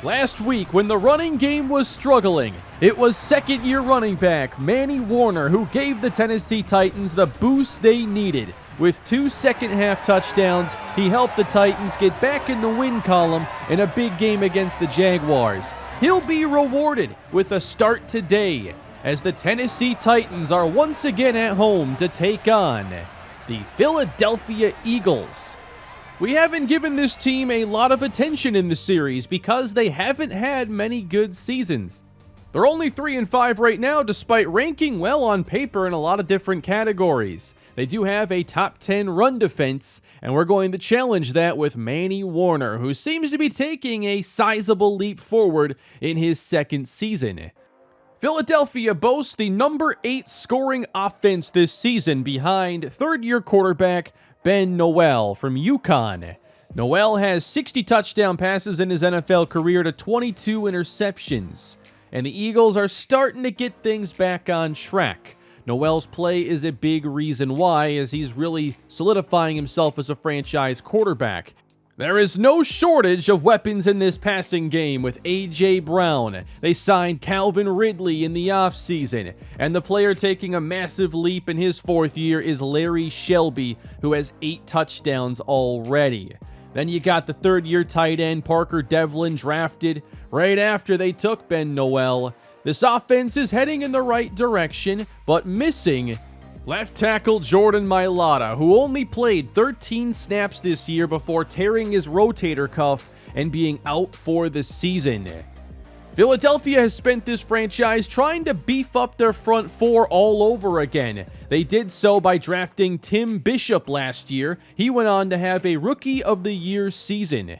Last week, when the running game was struggling, it was second-year running back Manny Warner who gave the Tennessee Titans the boost they needed. With 2 second-half touchdowns, he helped the Titans get back in the win column in a big game against the Jaguars. He'll be rewarded with a start today, as the Tennessee Titans are once again at home to take on the Philadelphia Eagles. We haven't given this team a lot of attention in the series because they haven't had many good seasons. They're only 3-5 right now, despite ranking well on paper in a lot of different categories. They do have a top 10 run defense, and we're going to challenge that with Manny Warner, who seems to be taking a sizable leap forward in his second season. Philadelphia boasts the number 8 scoring offense this season behind third-year quarterback Ben Noel from UConn. Noel has 60 touchdown passes in his NFL career to 22 interceptions, and the Eagles are starting to get things back on track. Noel's play is a big reason why, as he's really solidifying himself as a franchise quarterback. There is no shortage of weapons in this passing game with A.J. Brown. They signed Calvin Ridley in the offseason, and the player taking a massive leap in his fourth year is Larry Shelby, who has 8 touchdowns already. Then you got the third-year tight end Parker Devlin drafted right after they took Ben Noel. This offense is heading in the right direction, but missing left tackle Jordan Mailata, who only played 13 snaps this year before tearing his rotator cuff and being out for the season. Philadelphia has spent this franchise trying to beef up their front four all over again. They did so by drafting Tim Bishop last year. He went on to have a Rookie of the Year season.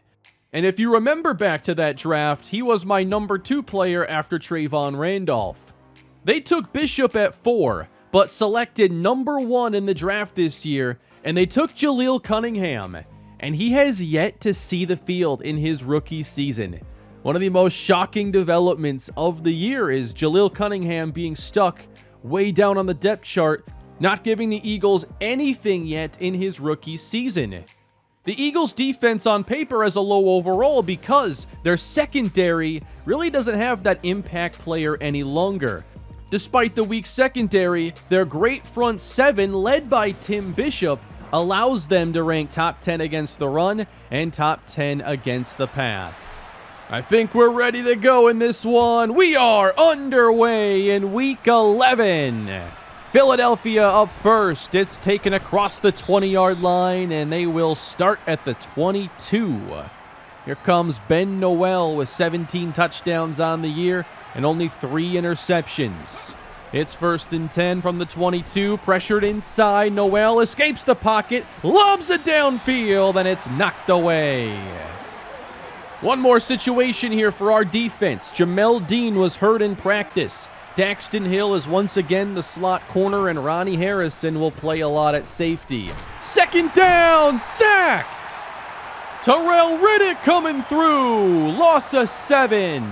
And if you remember back to that draft, he was my number 2 player after Trayvon Randolph. They took Bishop at 4, but selected number 1 in the draft this year, and they took Jaleel Cunningham, and he has yet to see the field in his rookie season. One of the most shocking developments of the year is Jaleel Cunningham being stuck way down on the depth chart, not giving the Eagles anything yet in his rookie season. The Eagles' defense on paper has a low overall because their secondary really doesn't have that impact player any longer. Despite the weak secondary, their great front 7, led by Tim Bishop, allows them to rank top 10 against the run and top 10 against the pass. I think we're ready to go in this one. We are underway in Week 11. Philadelphia up first. It's taken across the 20-yard line, and they will start at the 22. Here comes Ben Noel with 17 touchdowns on the year and only 3 interceptions. It's 1st and 10 from the 22, pressured inside. Noel escapes the pocket, lobs it downfield, and it's knocked away. One more situation here for our defense. Jamel Dean was hurt in practice. Daxton Hill is once again the slot corner, and Ronnie Harrison will play a lot at safety. 2nd down, sacked! Terrell Riddick coming through, loss of 7.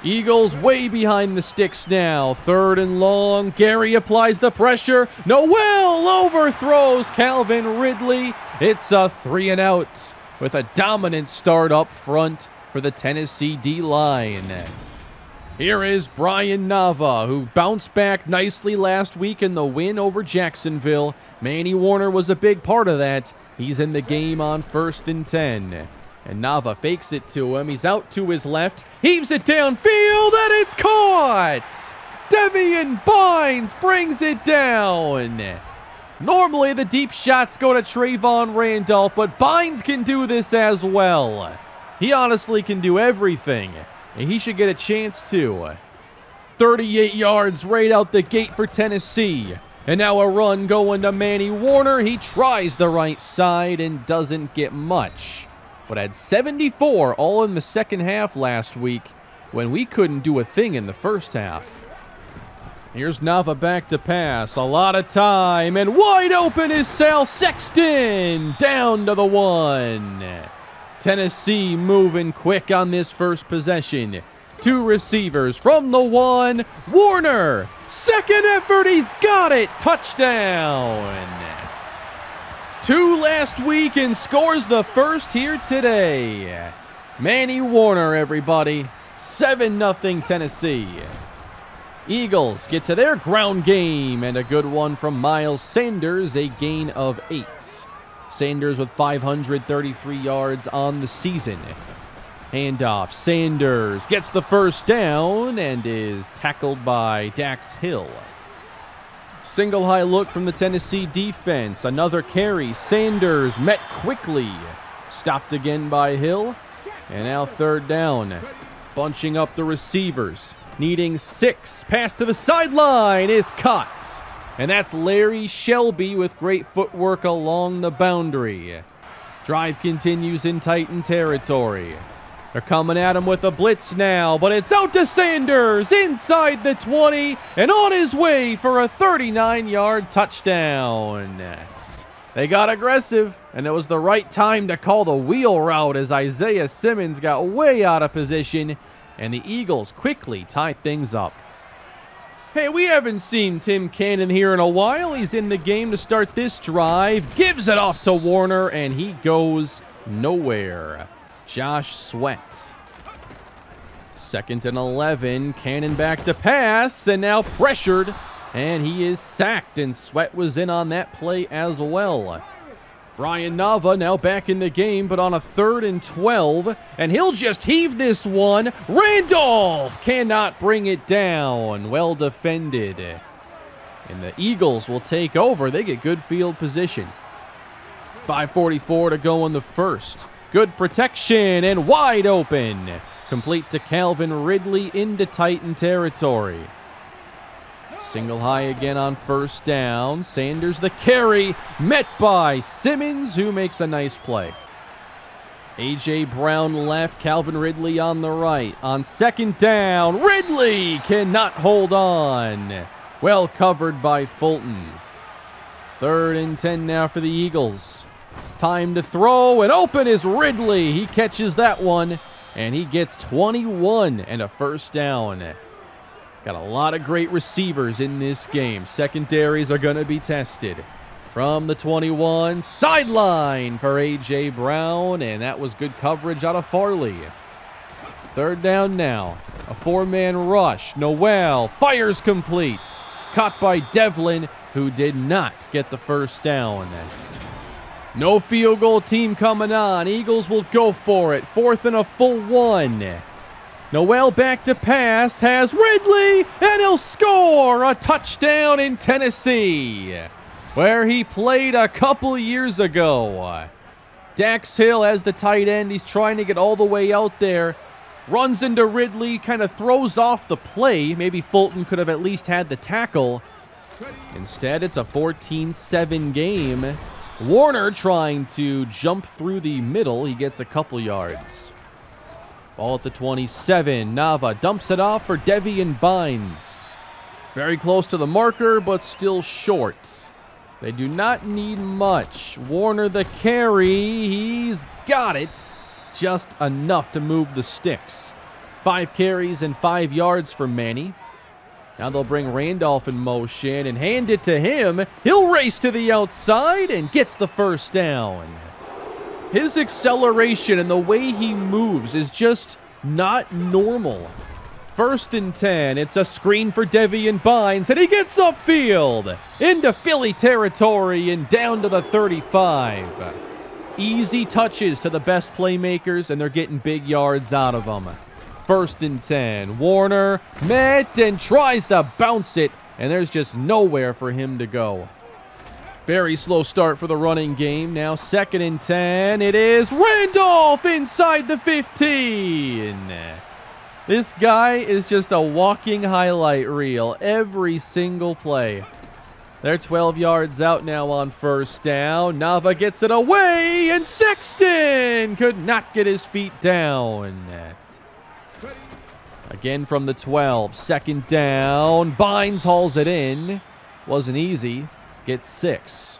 Eagles way behind the sticks now. 3rd and long. Gary applies the pressure. Noel overthrows Calvin Ridley. It's a 3-and-out with a dominant start up front for the Tennessee D-line. Here is Brian Nava, who bounced back nicely last week in the win over Jacksonville. Manny Warner was a big part of that. He's in the game on 1st and 10. And Nava fakes it to him. He's out to his left. Heaves it downfield, and it's caught! Devian Bynes brings it down. Normally, the deep shots go to Trayvon Randolph, but Bynes can do this as well. He honestly can do everything, and he should get a chance to. 38 yards right out the gate for Tennessee. And now a run going to Manny Warner. He tries the right side and doesn't get much, but had 74 all in the second half last week when we couldn't do a thing in the first half. Here's Nava back to pass. A lot of time, and wide open is Sal Sexton down to the 1. Tennessee moving quick on this first possession. 2 receivers from the 1. Warner, second effort, he's got it. Touchdown. 2 last week and scores the first here today. Manny Warner, everybody. 7-0 Tennessee. Eagles get to their ground game, and a good one from Miles Sanders, a gain of 8. Sanders with 533 yards on the season. Handoff. Sanders gets the first down and is tackled by Dax Hill. Single high look from the Tennessee defense. Another carry. Sanders met quickly. Stopped again by Hill. And now third down. Bunching up the receivers. Needing 6. Pass to the sideline is caught. And that's Larry Shelby with great footwork along the boundary. Drive continues in Titan territory. They're coming at him with a blitz now, but it's out to Sanders inside the 20 and on his way for a 39-yard touchdown. They got aggressive, and it was the right time to call the wheel route as Isaiah Simmons got way out of position, and the Eagles quickly tied things up. Hey, we haven't seen Tim Cannon here in a while. He's in the game to start this drive, gives it off to Warner, and he goes nowhere. Josh Sweat. 2nd and 11. Cannon back to pass, and now pressured, and he is sacked, and Sweat was in on that play as well. Brian Nava now back in the game, but on a 3rd and 12, and he'll just heave this one. Randolph cannot bring it down. Well defended. And the Eagles will take over. They get good field position. 5:44 to go in the first. Good protection and wide open. Complete to Calvin Ridley into Titan territory. Single high again on first down. Sanders the carry. Met by Simmons, who makes a nice play. A.J. Brown left. Calvin Ridley on the right. On 2nd down, Ridley cannot hold on. Well covered by Fulton. 3rd and 10 now for the Eagles. Time to throw, and open is Ridley. He catches that one, and he gets 21 and a first down. Got a lot of great receivers in this game. Secondaries are going to be tested. From the 21, sideline for A.J. Brown, and that was good coverage out of Farley. 3rd down now. A 4-man rush. Noel fires complete. Caught by Devlin, who did not get the first down. No field goal team coming on. Eagles will go for it. 4th and a full 1. Noel back to pass. Has Ridley, and he'll score a touchdown in Tennessee, where he played a couple years ago. Dax Hill as the tight end. He's trying to get all the way out there. Runs into Ridley, kind of throws off the play. Maybe Fulton could have at least had the tackle. Instead, it's a 14-7 game. Warner trying to jump through the middle. He gets a couple yards. Ball at the 27. Nava dumps it off for Devian Bynes. Very close to the marker, but still short. They do not need much. Warner the carry. He's got it. Just enough to move the sticks. 5 carries and 5 yards for Manny. Now they'll bring Randolph in motion and hand it to him. He'll race to the outside and gets the first down. His acceleration and the way he moves is just not normal. 1st and 10. It's a screen for Devian Bynes, and he gets upfield into Philly territory and down to the 35. Easy touches to the best playmakers, and they're getting big yards out of them. 1st and 10. Warner met and tries to bounce it, and there's just nowhere for him to go. Very slow start for the running game. Now 2nd and 10. It is Randolph inside the 15. This guy is just a walking highlight reel every single play. They're 12 yards out now on first down. Nava gets it away, and Sexton could not get his feet down. Again from the 12. 2nd down. Bynes hauls it in. Wasn't easy. Gets 6.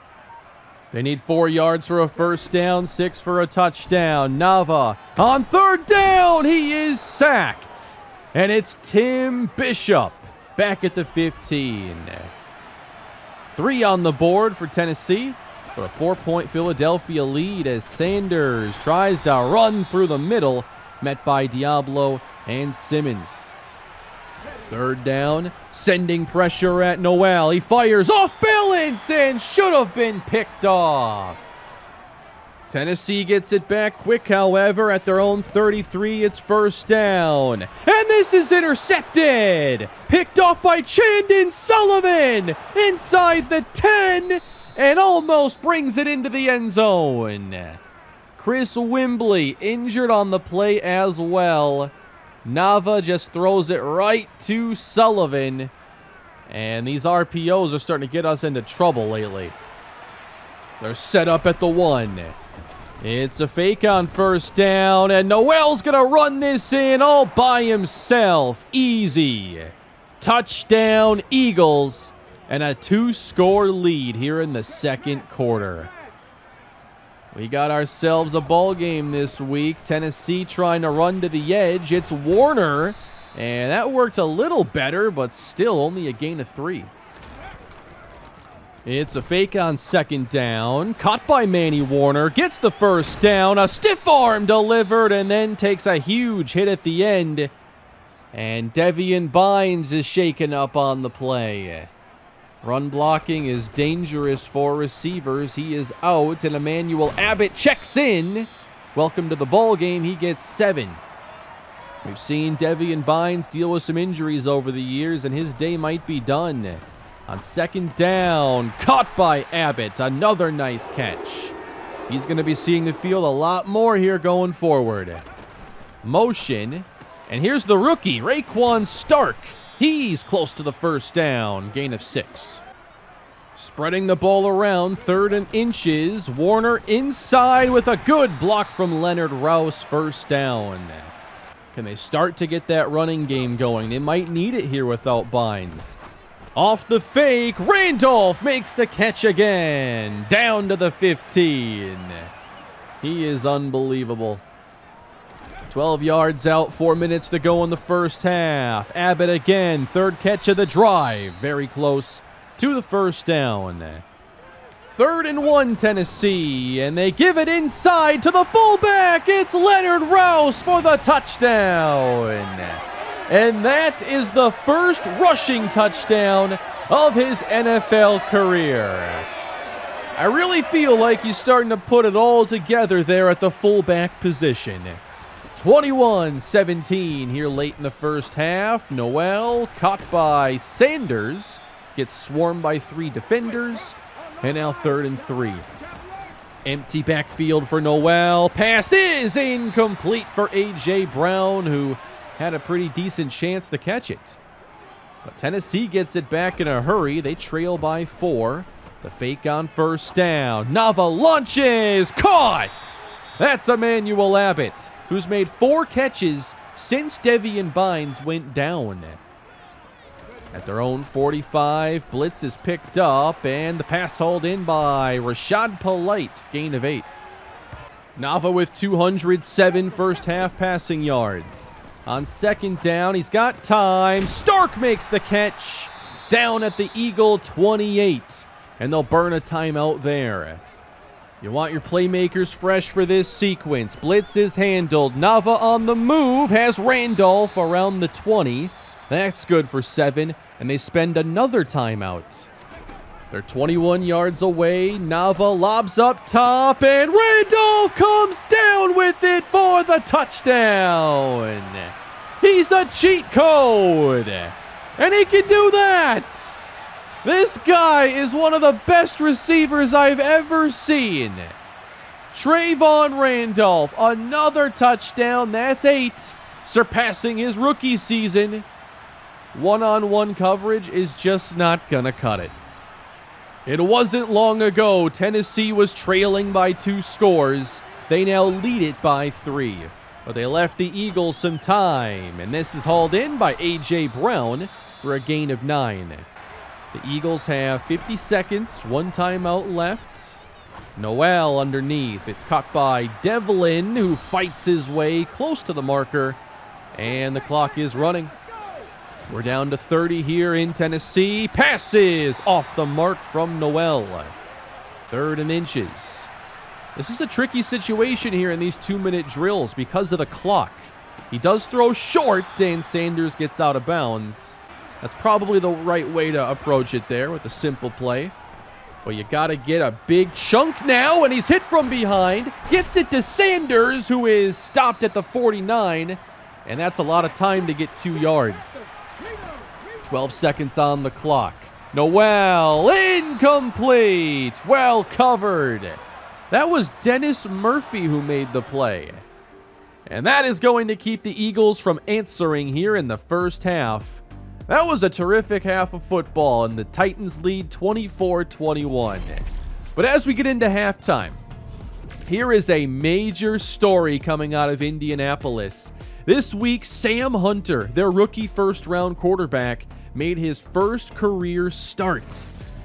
They need 4 yards for a first down, 6 for a touchdown. Nava on 3rd down. He is sacked. And it's Tim Bishop back at the 15. 3 on the board for Tennessee. But a 4-point Philadelphia lead as Sanders tries to run through the middle. met by Diablo and Simmons. Third down, sending pressure at Noel. He fires off balance and should have been picked off. Tennessee gets it back quick, however, at their own 33. It's first down. And this is intercepted. Picked off by Chandon Sullivan inside the 10 and almost brings it into the end zone. Chris Wimbley injured on the play as well. Nava just throws it right to Sullivan. And these RPOs are starting to get us into trouble lately. They're set up at the 1. It's a fake on first down, and Noel's going to run this in all by himself. Easy. Touchdown, Eagles, and a 2-score lead here in the second quarter. We got ourselves a ball game this week. Tennessee trying to run to the edge. It's Warner, and that worked a little better, but still only a gain of 3. It's a fake on second down. Caught by Manny Warner. Gets the first down. A stiff arm delivered and then takes a huge hit at the end. And Devian Bynes is shaken up on the play. Run blocking is dangerous for receivers. He is out and Emmanuel Abbott checks in. Welcome to the ball game. He gets 7. We've seen Devian Bynes deal with some injuries over the years and his day might be done. On second down, caught by Abbott. Another nice catch. He's going to be seeing the field a lot more here going forward. Motion. And here's the rookie, Raekwon Stark. He's close to the first down. Gain of 6. Spreading the ball around, 3rd and inches. Warner inside with a good block from Leonard Rouse. First down. Can they start to get that running game going? They might need it here without Bynes. Off the fake, Randolph makes the catch again. Down to the 15. He is unbelievable. 12 yards out, 4 minutes to go in the first half. Abbott again, 3rd catch of the drive. Very close to the first down. 3rd and 1, Tennessee, and they give it inside to the fullback. It's Leonard Rouse for the touchdown. And that is the first rushing touchdown of his NFL career. I really feel like he's starting to put it all together there at the fullback position. 21-17 here late in the first half. Noel caught by Sanders. Gets swarmed by 3 defenders. And now 3rd and 3. Empty backfield for Noel. Pass is incomplete for A.J. Brown, who had a pretty decent chance to catch it. But Tennessee gets it back in a hurry. They trail by 4. The fake on first down. Nava launches. Caught! That's Emmanuel Abbott, who's made 4 catches since Devian Bynes went down. At their own 45, blitz is picked up, and the pass hauled in by Rashad Polite. Gain of 8. Nava with 207 first half passing yards. On second down, he's got time. Stark makes the catch down at the Eagle 28, and they'll burn a timeout there. You want your playmakers fresh for this sequence. Blitz is handled. Nava on the move has Randolph around the 20. That's good for 7, and they spend another timeout. They're 21 yards away. Nava lobs up top, and Randolph comes down with it for the touchdown. He's a cheat code, and he can do that. This guy is one of the best receivers I've ever seen. Trayvon Randolph, another touchdown. That's 8, surpassing his rookie season. One-on-one coverage is just not gonna cut it. It wasn't long ago Tennessee was trailing by 2 scores. They now lead it by 3. But they left the Eagles some time, and this is hauled in by A.J. Brown for a gain of 9. The Eagles have 50 seconds, 1 timeout left. Noel underneath. It's caught by Devlin, who fights his way close to the marker, and the clock is running. We're down to 30 here in Tennessee. Passes off the mark from Noel. 3rd and inches. This is a tricky situation here in these 2-minute drills because of the clock. He does throw short, and Sanders gets out of bounds. That's probably the right way to approach it there with a simple play. But you got to get a big chunk now, and he's hit from behind. Gets it to Sanders, who is stopped at the 49. And that's a lot of time to get 2 yards. 12 seconds on the clock. Noel, incomplete. Well covered. That was Dennis Murphy who made the play. And that is going to keep the Eagles from answering here in the first half. That was a terrific half of football, and the Titans lead 24-21. But as we get into halftime, here is a major story coming out of Indianapolis. This week, Sam Hunter, their rookie first-round quarterback, made his first career start.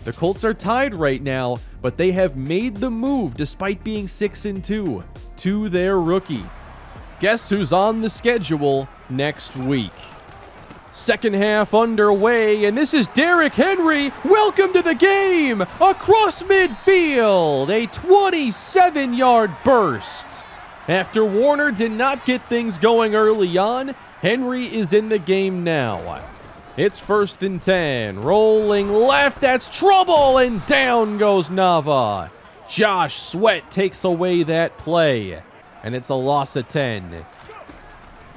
The Colts are tied right now, but they have made the move despite being 6-2 to their rookie. Guess who's on the schedule next week? Second half underway, and this is Derrick Henry. Welcome to the game. Across midfield, a 27-yard burst. After Warner did not get things going early on, Henry is in the game now. It's 1st and 10. Rolling left, that's trouble, and down goes Nava. Josh Sweat takes away that play, and it's a loss of 10.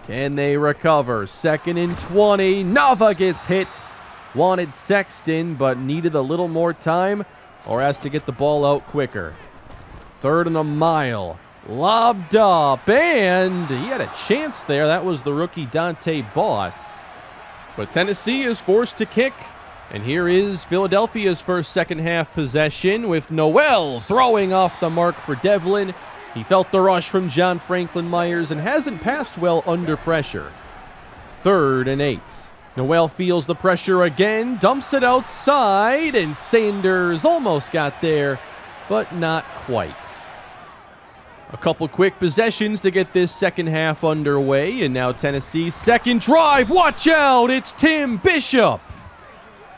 Can they recover? 2nd and 20. Nava gets hit. Wanted Sexton, but needed a little more time, or has to get the ball out quicker. 3rd and a mile. Lobbed up, and he had a chance there. That was the rookie Dante Boss. But Tennessee is forced to kick, and here is Philadelphia's first second-half possession with Noel throwing off the mark for Devlin. He felt the rush from John Franklin Myers and hasn't passed well under pressure. 3rd and 8. Noel feels the pressure again, dumps it outside, and Sanders almost got there, but not quite. A couple quick possessions to get this second half underway, and now Tennessee's second drive. Watch out, it's Tim Bishop.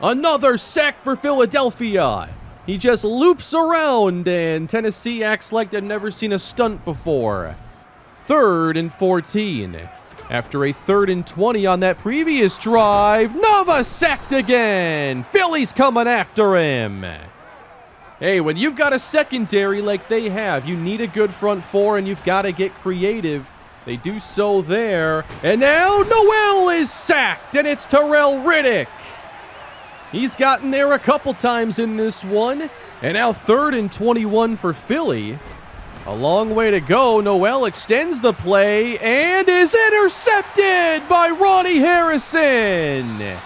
Another sack for Philadelphia. He just loops around, and Tennessee acts like they've never seen a stunt before. 3rd and 14. After a 3rd and 20 on that previous drive, Nava sacked again. Philly's coming after him. Hey, when you've got a secondary like they have, you need a good front four, and you've got to get creative. They do so there. And now Noel is sacked, and it's Terrell Riddick. He's gotten there a couple times in this one. And now 3rd and 21 for Philly. A long way to go. Noel extends the play and is intercepted by Ronnie Harrison.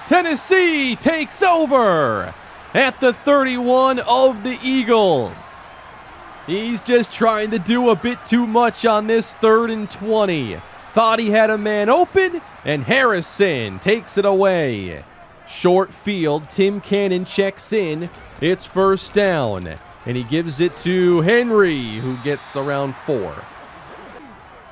Tennessee takes over at the 31 of the Eagles. He's just trying to do a bit too much on this 3rd and 20. Thought he had a man open, and Harrison takes it away. Short field, Tim Cannon checks in. It's 1st down, and he gives it to Henry, who gets around 4.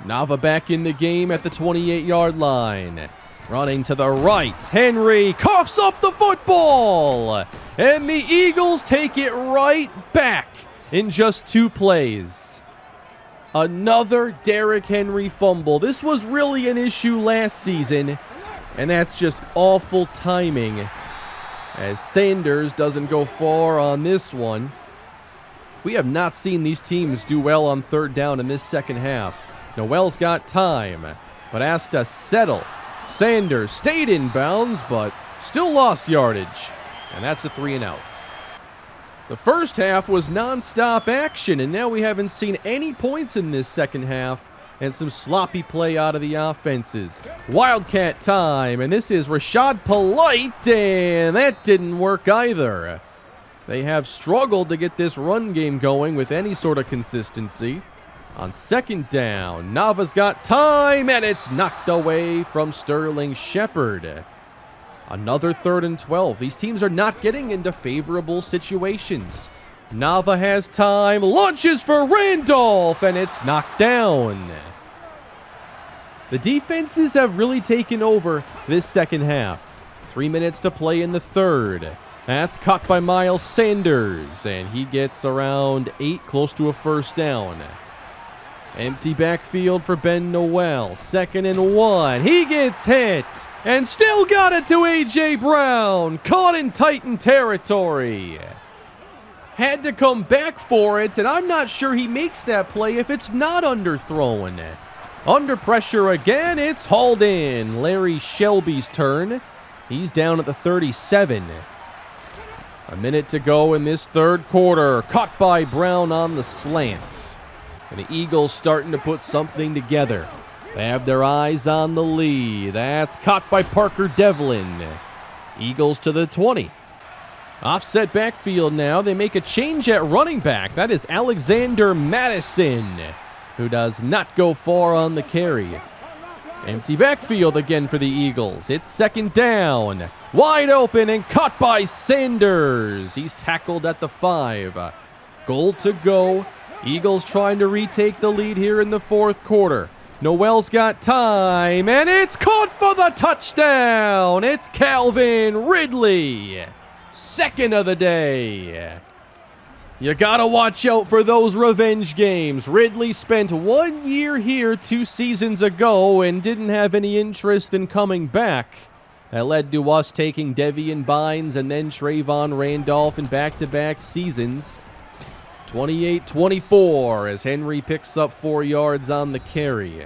Nava back in the game at the 28-yard line. Running to the right, Henry coughs up the football, and the Eagles take it right back in just 2 plays. Another Derrick Henry fumble. This was really an issue last season, and that's just awful timing, as Sanders doesn't go far on this one. We have not seen these teams do well on 3rd down in this second half. Noel's got time, but has to settle. Sanders stayed in bounds, but still lost yardage, and that's a 3 and out. The first half was non-stop action, and now we haven't seen any points in this second half, and some sloppy play out of the offenses. Wildcat time, and this is Rashad Polite, and that didn't work either. They have struggled to get this run game going with any sort of consistency. On 2nd down, Nava's got time, and it's knocked away from Sterling Shepard. Another 3rd and 12. These teams are not getting into favorable situations. Nava has time, launches for Randolph, and it's knocked down. The defenses have really taken over this second half. 3 minutes to play in the 3rd. That's caught by Miles Sanders, and he gets around 8, close to a first down. Empty backfield for Ben Noel. 2nd and 1. He gets hit and still got it to A.J. Brown. Caught in Titan territory. Had to come back for it, and I'm not sure he makes that play if it's not underthrown. Under pressure again, it's hauled in. Larry Shelby's turn. He's down at the 37. A minute to go in this third quarter. Caught by Brown on the slant. And the Eagles starting to put something together. They have their eyes on the lead. That's caught by Parker Devlin. Eagles to the 20. Offset backfield now. They make a change at running back. That is Alexander Madison, who does not go far on the carry. Empty backfield again for the Eagles. It's 2nd down. Wide open and caught by Sanders. He's tackled at the 5. Goal to go. Eagles trying to retake the lead here in the fourth quarter. Noel's got time, and it's caught for the touchdown. It's Calvin Ridley. 2nd of the day. You gotta watch out for those revenge games. Ridley spent 1 year here 2 seasons ago and didn't have any interest in coming back. That led to us taking Devian Bynes and then Trayvon Randolph in back-to-back seasons. 28-24 as Henry picks up 4 yards on the carry.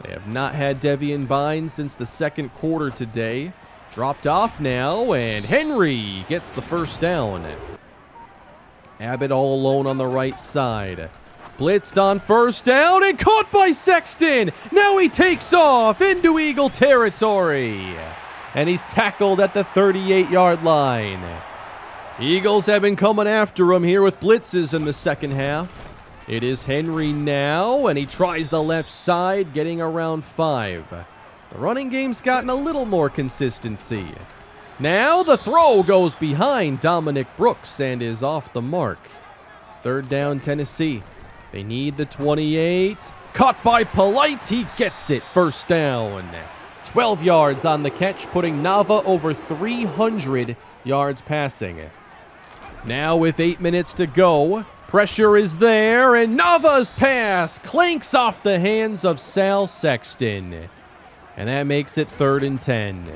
They have not had Devian Bynes since the second quarter today. Dropped off now, and Henry gets the first down. Abbott all alone on the right side. Blitzed on first down and caught by Sexton. Now he takes off into Eagle territory. And he's tackled at the 38-yard line. Eagles have been coming after him here with blitzes in the second half. It is Henry now, and he tries the left side, getting around 5. The running game's gotten a little more consistency. Now the throw goes behind Dominic Brooks and is off the mark. 3rd down, Tennessee. They need the 28. Caught by Polite. He gets it. 1st down. 12 yards on the catch, putting Nava over 300 yards passing. Now with 8 minutes to go, pressure is there, and Nava's pass clanks off the hands of Sal Sexton. And that makes it 3rd and 10.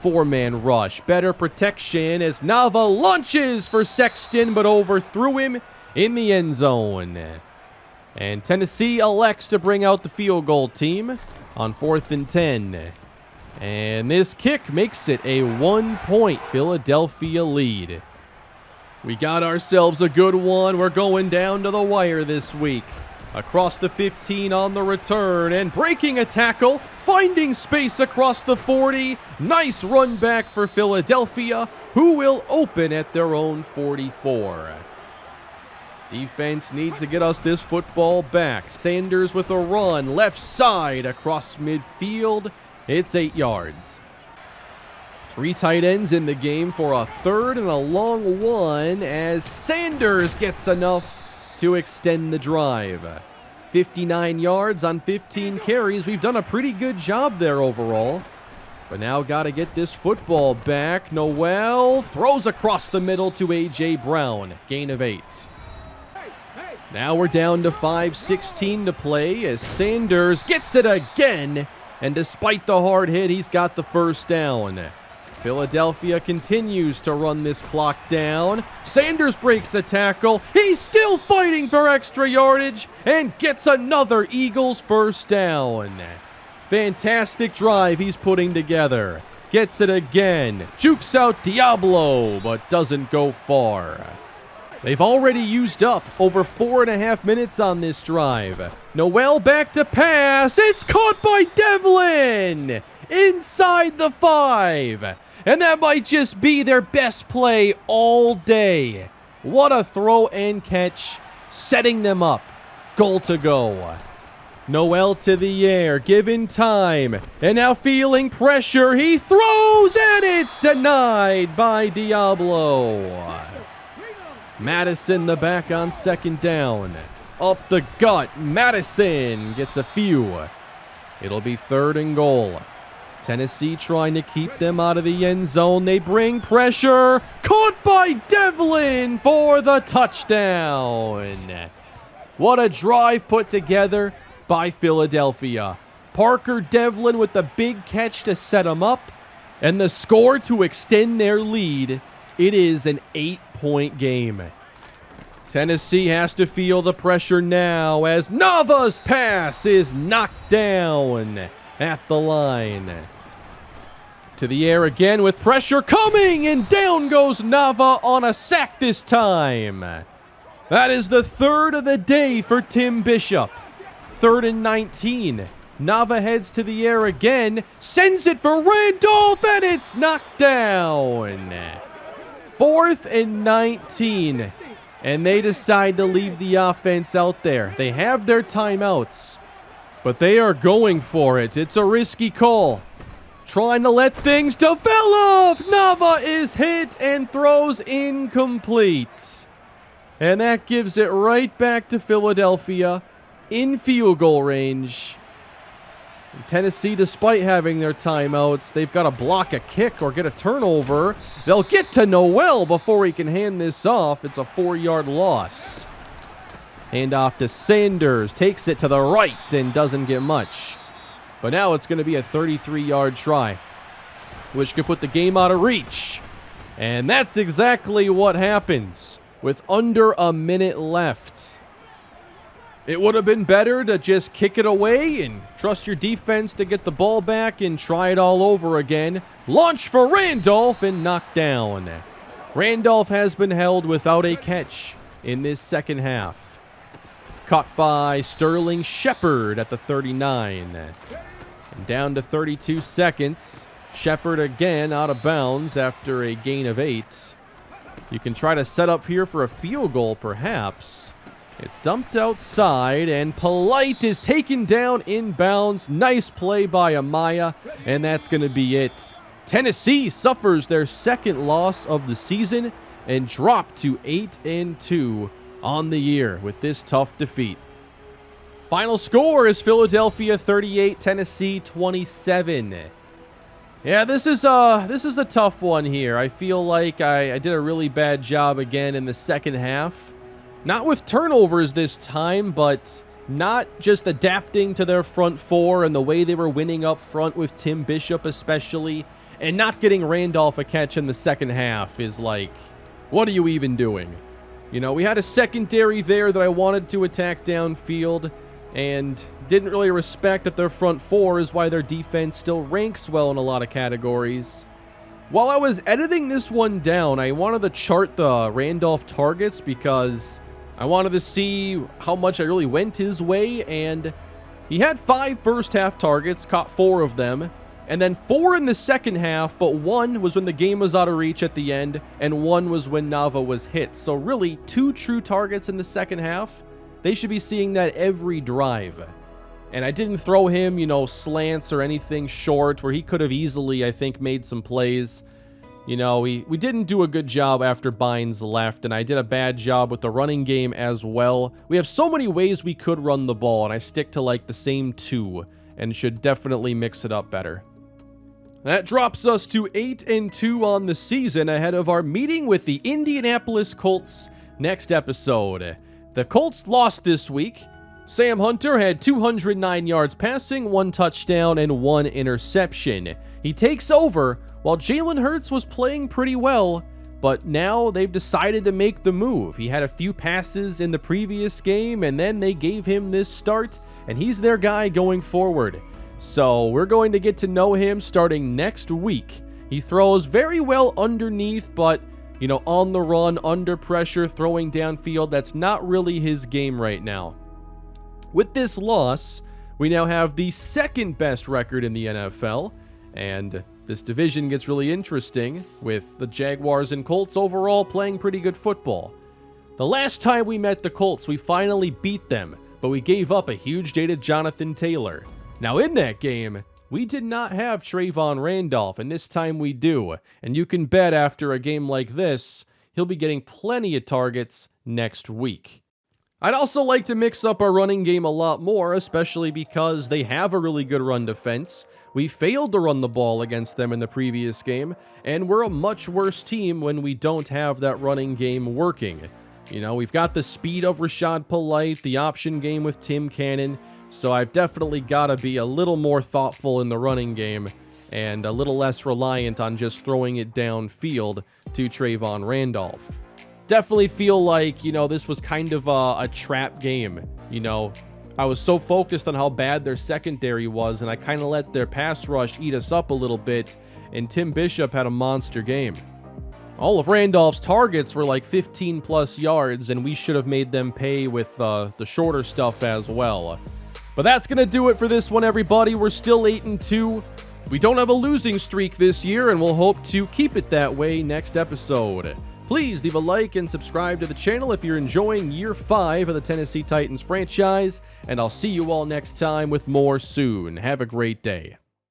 4-man rush, better protection as Nava launches for Sexton, but overthrew him in the end zone. And Tennessee elects to bring out the field goal team on 4th and 10. And this kick makes it a 1-point Philadelphia lead. We got ourselves a good one. We're going down to the wire this week. Across the 15 on the return and breaking a tackle, finding space across the 40. Nice run back for Philadelphia, who will open at their own 44. Defense needs to get us this football back. Sanders with a run, left side across midfield. It's 8 yards. 3 tight ends in the game for a 3rd and a long one as Sanders gets enough to extend the drive. 59 yards on 15 carries. We've done a pretty good job there overall. But now got to get this football back. Noel throws across the middle to A.J. Brown. Gain of 8. Now we're down to 5:16 to play as Sanders gets it again. And despite the hard hit, he's got the first down. Philadelphia continues to run this clock down. Sanders breaks the tackle. He's still fighting for extra yardage and gets another Eagles first down. Fantastic drive he's putting together. Gets it again. Jukes out Diablo, but doesn't go far. They've already used up over 4.5 minutes on this drive. Noel back to pass. It's caught by Devlin inside the 5. And that might just be their best play all day. What a throw and catch, setting them up. Goal to go. Noel to the air, given time. And now feeling pressure, he throws and it's denied by Diablo. Madison the back on 2nd down. Up the gut, Madison gets a few. It'll be 3rd and goal. Tennessee trying to keep them out of the end zone. They bring pressure. Caught by Devlin for the touchdown. What a drive put together by Philadelphia. Parker Devlin with the big catch to set them up. And the score to extend their lead. It is an 8-point game. Tennessee has to feel the pressure now as Nava's pass is knocked down at the line. To the air again with pressure coming, and down goes Nava on a sack this time. That is the third of the day for Tim Bishop. 3rd and 19. Nava heads to the air again, sends it for Randolph, and it's knocked down. 4th and 19. And they decide to leave the offense out there. They have their timeouts, but they are going for it. It's a risky call. Trying to let things develop. Nava is hit and throws incomplete. And that gives it right back to Philadelphia in field goal range. And Tennessee, despite having their timeouts, they've got to block a kick or get a turnover. They'll get to Noel before he can hand this off. It's a 4-yard loss. Handoff to Sanders. Takes it to the right and doesn't get much. But now it's going to be a 33-yard try, which could put the game out of reach. And that's exactly what happens with under a minute left. It would have been better to just kick it away and trust your defense to get the ball back and try it all over again. Launch for Randolph and knocked down. Randolph has been held without a catch in this second half. Caught by Sterling Shepard at the 39. And down to 32 seconds. Shepard again out of bounds after a gain of 8. You can try to set up here for a field goal perhaps. It's dumped outside, and Polite is taken down inbounds. Nice play by Amaya, and that's going to be it. Tennessee suffers their second loss of the season and drop to 8-2 on the year with this tough defeat. Final score is Philadelphia 38, Tennessee 27. Yeah, this is a tough one here. I feel like I did a really bad job again in the second half. Not with turnovers this time, but not just adapting to their front four and the way they were winning up front with Tim Bishop especially, and not getting Randolph a catch in the second half is like, what are you even doing? You know, we had a secondary there that I wanted to attack downfield and didn't really respect that their front four is why their defense still ranks well in a lot of categories. While I was editing this one down, I wanted to chart the Randolph targets because I wanted to see how much I really went his way, and he had 5 first-half targets, caught 4 of them, and then 4 in the second half, but 1 was when the game was out of reach at the end, and 1 was when Nava was hit. So really, 2 true targets in the second half. They should be seeing that every drive. And I didn't throw him, you know, slants or anything short where he could have easily, I think, made some plays. You know, we didn't do a good job after Bynes left, and I did a bad job with the running game as well. We have so many ways we could run the ball, and I stick to like the same 2, and should definitely mix it up better. That drops us to 8-2 on the season ahead of our meeting with the Indianapolis Colts next episode. The Colts lost this week. Sam Hunter had 209 yards passing, 1 touchdown, and 1 interception. He takes over while Jalen Hurts was playing pretty well, but now they've decided to make the move. He had a few passes in the previous game, and then they gave him this start, and he's their guy going forward. So we're going to get to know him starting next week. He throws very well underneath, but, you know, on the run, under pressure, throwing downfield, that's not really his game right now. With this loss, we now have the second best record in the NFL, and this division gets really interesting with the Jaguars and Colts overall playing pretty good football. The last time we met the Colts, we finally beat them, but we gave up a huge day to Jonathan Taylor. Now in that game, we did not have Trayvon Randolph, and this time we do. And you can bet after a game like this, he'll be getting plenty of targets next week. I'd also like to mix up our running game a lot more, especially because they have a really good run defense. We failed to run the ball against them in the previous game, and we're a much worse team when we don't have that running game working. You know, we've got the speed of Rashad Polite, the option game with Tim Cannon, so I've definitely got to be a little more thoughtful in the running game and a little less reliant on just throwing it downfield to Trayvon Randolph. Definitely feel like, you know, this was kind of a trap game. You know, I was so focused on how bad their secondary was, and I kind of let their pass rush eat us up a little bit, and Tim Bishop had a monster game. All of Randolph's targets were like 15 plus yards, and we should have made them pay with the shorter stuff as well. But that's going to do it for this one, everybody. We're still 8-2. We don't have a losing streak this year, and we'll hope to keep it that way next episode. Please leave a like and subscribe to the channel if you're enjoying year 5 of the Tennessee Titans franchise, and I'll see you all next time with more soon. Have a great day.